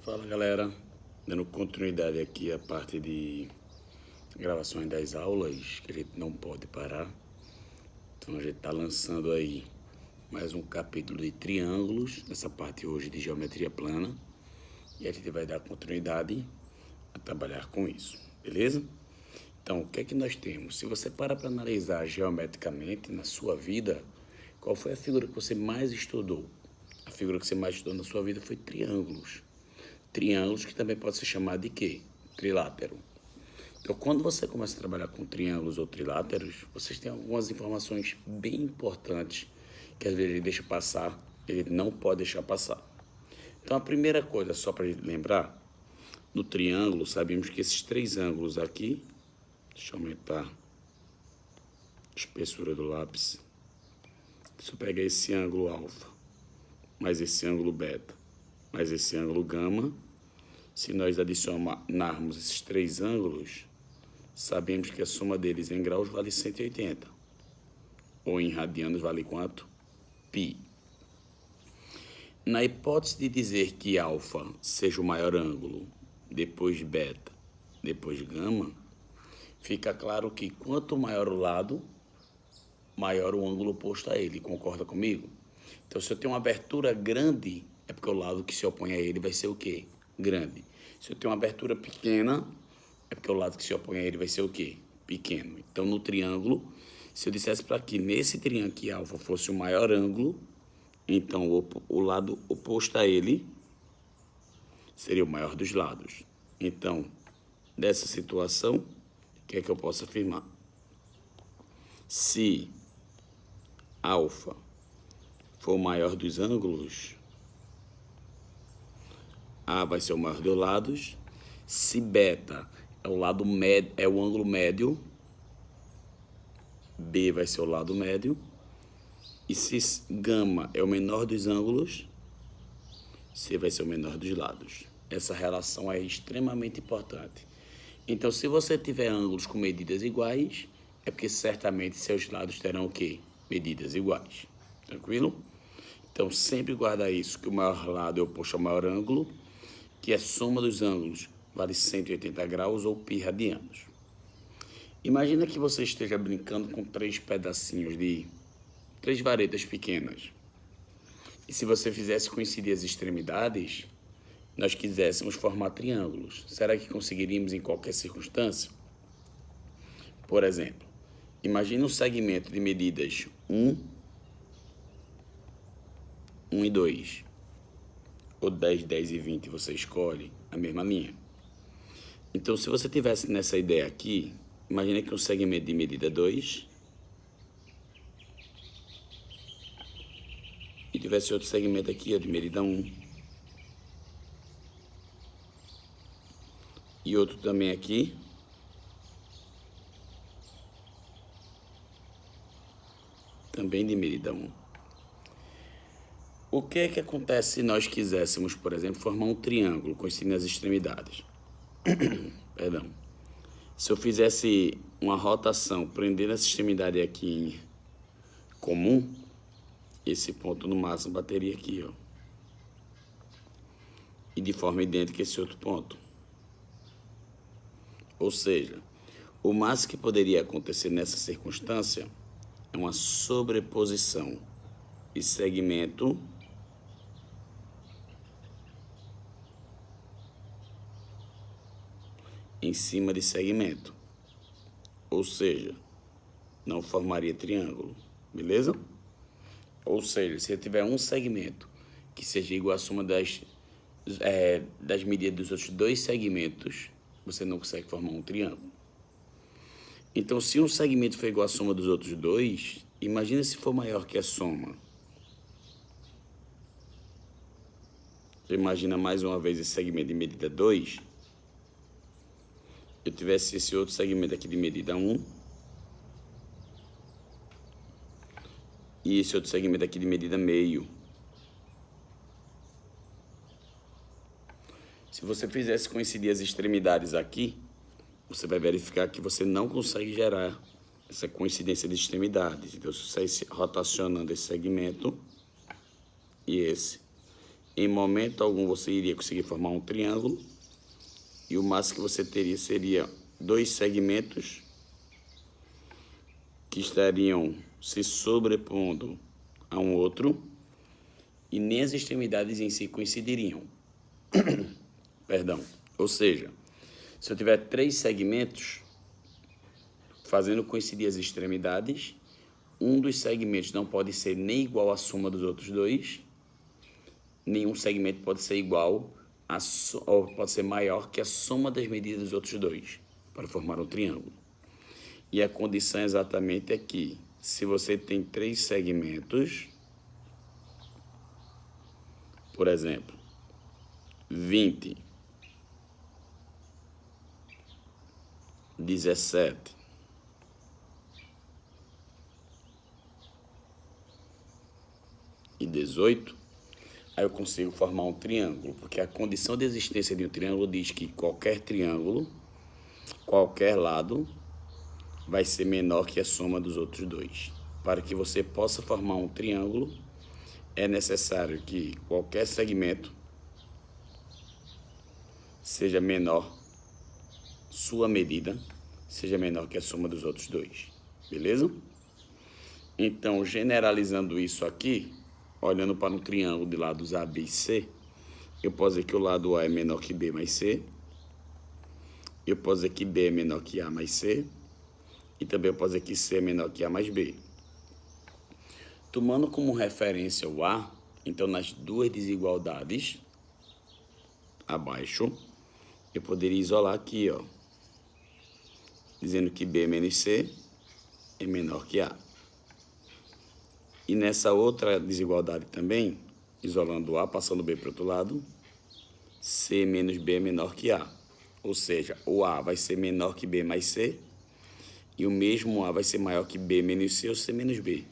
Fala galera, dando continuidade aqui à parte de gravações das aulas, que a gente não pode parar. Então a gente está lançando aí mais um capítulo de triângulos, nessa parte hoje de geometria plana. E a gente vai dar continuidade a trabalhar com isso, beleza? Então o que é que nós temos? Se você para analisar geometricamente na sua vida, qual foi a figura que você mais estudou? A figura que você mais estudou na sua vida foi triângulos. Triângulos que também pode ser chamado de quê? Trilátero. Então, quando você começa a trabalhar com triângulos ou triláteros, vocês têm algumas informações bem importantes que às vezes ele deixa passar, ele não pode deixar passar. Então, a primeira coisa, só para a gente lembrar, no triângulo, sabemos que esses três ângulos aqui, deixa eu aumentar a espessura do lápis. Se eu pegar esse ângulo alfa, mais esse ângulo beta, mais esse ângulo gama, se nós adicionarmos esses três ângulos, sabemos que a soma deles em graus vale 180. Ou em radianos vale quanto? Π. Na hipótese de dizer que alfa seja o maior ângulo, depois beta, depois gama, fica claro que quanto maior o lado, maior o ângulo oposto a ele. Concorda comigo? Então, se eu tenho uma abertura grande, é porque o lado que se opõe a ele vai ser o quê? Grande. Se eu tenho uma abertura pequena, é porque o lado que se opõe a ele vai ser o quê? Pequeno. Então, no triângulo, se eu dissesse para que nesse triângulo que alfa fosse o maior ângulo, então o lado oposto a ele seria o maior dos lados. Então, dessa situação, o que é que eu posso afirmar? Se alfa for o maior dos ângulos, A vai ser o maior dos lados. Se beta é o lado médio, é o ângulo médio, B vai ser o lado médio. E se gama é o menor dos ângulos, C vai ser o menor dos lados. Essa relação é extremamente importante. Então, se você tiver ângulos com medidas iguais, é porque certamente seus lados terão o quê? Medidas iguais. Tranquilo? Então, sempre guarda isso, que o maior lado é oposto ao maior ângulo, que a soma dos ângulos vale 180 graus ou π radianos. Imagina que você esteja brincando com três pedacinhos de três varetas pequenas. E se você fizesse coincidir as extremidades, nós quiséssemos formar triângulos. Será que conseguiríamos em qualquer circunstância? Por exemplo, imagine um segmento de medidas 1 e 2. Ou 10, 10 e 20, você escolhe a mesma linha. Então, se você tivesse nessa ideia aqui, imagine que um segmento de medida 2 e tivesse outro segmento aqui, ó, de medida 1. E outro também aqui. Também de medida 1. O que é que acontece se nós quiséssemos, por exemplo, formar um triângulo coincidindo as extremidades? Perdão. Se eu fizesse uma rotação prendendo essa extremidade aqui em comum, esse ponto no máximo bateria aqui, ó. E de forma idêntica esse outro ponto. Ou seja, o máximo que poderia acontecer nessa circunstância é uma sobreposição de segmento em cima de segmento. Ou seja, não formaria triângulo, beleza? Ou seja, se eu tiver um segmento que seja igual à soma das medidas dos outros dois segmentos, você não consegue formar um triângulo. Então, se um segmento for igual à soma dos outros dois, imagina se for maior que a soma. Você imagina mais uma vez esse segmento de medida 2. Eu tivesse esse outro segmento aqui de medida 1. E esse outro segmento aqui de medida meio. Se você fizesse coincidir as extremidades aqui, você vai verificar que você não consegue gerar essa coincidência de extremidades. Então, se você sair rotacionando esse segmento e esse em momento algum você iria conseguir formar um triângulo, e o máximo que você teria seria dois segmentos que estariam se sobrepondo a um outro, e nem as extremidades em si coincidiriam. Perdão. Ou seja, se eu tiver três segmentos fazendo coincidir as extremidades, um dos segmentos não pode ser nem igual à soma dos outros dois, nenhum segmento pode ser igual ou pode ser maior que a soma das medidas dos outros dois para formar um triângulo. E a condição exatamente é que, se você tem três segmentos, por exemplo, 20, 17, e 18, aí eu consigo formar um triângulo, porque a condição de existência de um triângulo diz que qualquer triângulo, qualquer lado, vai ser menor que a soma dos outros dois. Para que você possa formar um triângulo, é necessário que qualquer segmento seja menor, sua medida seja menor que a soma dos outros dois. Beleza? Então, generalizando isso aqui, olhando para um triângulo de lados A, B e C, eu posso dizer que o lado A é menor que B mais C, eu posso dizer que B é menor que A mais C, e também eu posso dizer que C é menor que A mais B. Tomando como referência o A, então nas duas desigualdades abaixo, eu poderia isolar aqui, ó, dizendo que B menos C é menor que A. E nessa outra desigualdade também, isolando A, passando B para o outro lado, C menos B é menor que A. Ou seja, o A vai ser menor que B mais C, e o mesmo A vai ser maior que B menos C ou C menos B.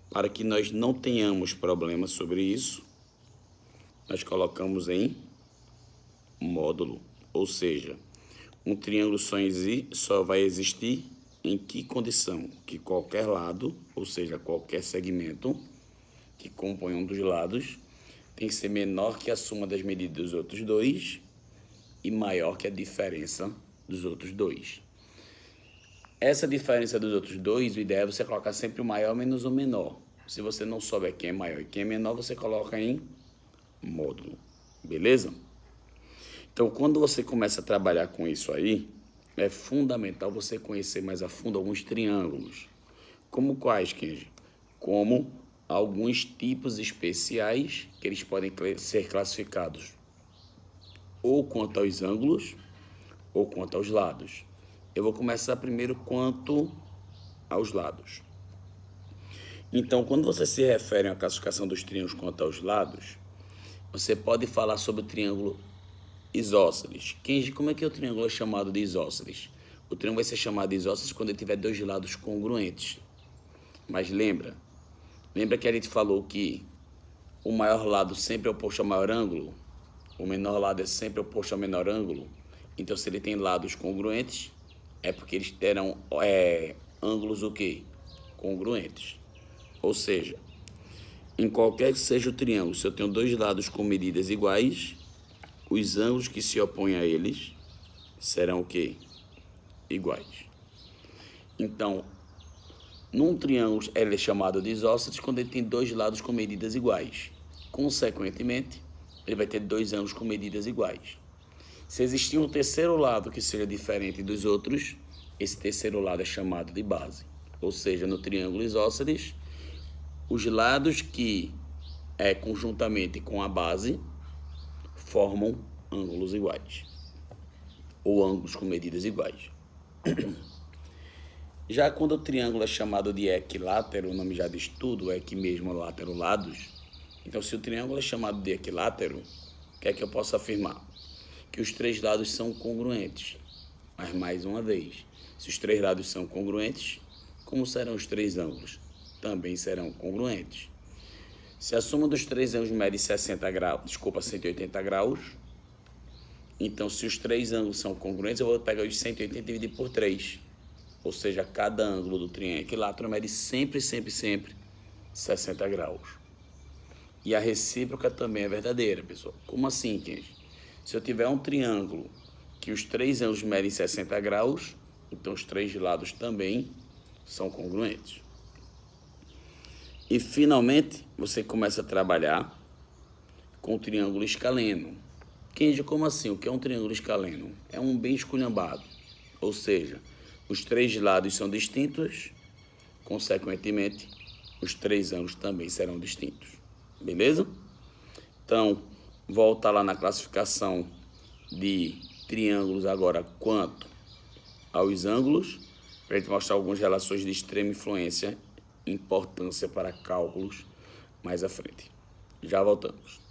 Para que nós não tenhamos problema sobre isso, nós colocamos em módulo. Ou seja, um triângulo só vai existir em que condição? Que qualquer lado, ou seja, qualquer segmento que compõe um dos lados, tem que ser menor que a soma das medidas dos outros dois e maior que a diferença dos outros dois. Essa diferença dos outros dois, o ideal é você colocar sempre o maior menos o menor. Se você não souber quem é maior e quem é menor, você coloca em módulo. Beleza? Então, quando você começa a trabalhar com isso aí, é fundamental você conhecer mais a fundo alguns triângulos. Como quais, Kenji? Como alguns tipos especiais que eles podem ser classificados ou quanto aos ângulos ou quanto aos lados. Eu vou começar primeiro quanto aos lados. Então, quando você se refere à classificação dos triângulos quanto aos lados, você pode falar sobre o triângulo isósceles. Kenji, como é que o triângulo é chamado de isósceles? O triângulo vai ser chamado de isósceles quando ele tiver dois lados congruentes. Mas lembra que a gente falou que o maior lado sempre é oposto ao maior ângulo? O menor lado é sempre oposto ao menor ângulo? Então, se ele tem lados congruentes, é porque eles terão ângulos o quê? Congruentes. Ou seja, em qualquer que seja o triângulo, se eu tenho dois lados com medidas iguais, os ângulos que se opõem a eles serão o quê? Iguais. Então, num triângulo ele é chamado de isósceles quando ele tem dois lados com medidas iguais. Consequentemente, ele vai ter dois ângulos com medidas iguais. Se existir um terceiro lado que seja diferente dos outros, esse terceiro lado é chamado de base. Ou seja, no triângulo isósceles, os lados que conjuntamente com a base formam ângulos iguais, ou ângulos com medidas iguais. Já quando o triângulo é chamado de equilátero, o nome já diz tudo, equi mesmo, látero, lados. Então, se o triângulo é chamado de equilátero, o que é que eu posso afirmar? Que os três lados são congruentes. Mas, mais uma vez, se os três lados são congruentes, como serão os três ângulos? Também serão congruentes. Se a soma dos três ângulos mede 180 graus, então se os três ângulos são congruentes, eu vou pegar os 180 e dividir por 3. Ou seja, cada ângulo do triângulo equilátero mede sempre 60 graus. E a recíproca também é verdadeira, pessoal. Como assim, gente? Se eu tiver um triângulo que os três ângulos medem 60 graus, então os três lados também são congruentes. E, finalmente, você começa a trabalhar com o triângulo escaleno. Kenji, como assim? O que é um triângulo escaleno? É um bem esculhambado. Ou seja, os três lados são distintos, consequentemente, os três ângulos também serão distintos. Beleza? Então, volta lá na classificação de triângulos agora quanto aos ângulos, para a gente mostrar algumas relações de extrema influência e importância para cálculos mais à frente. Já voltamos.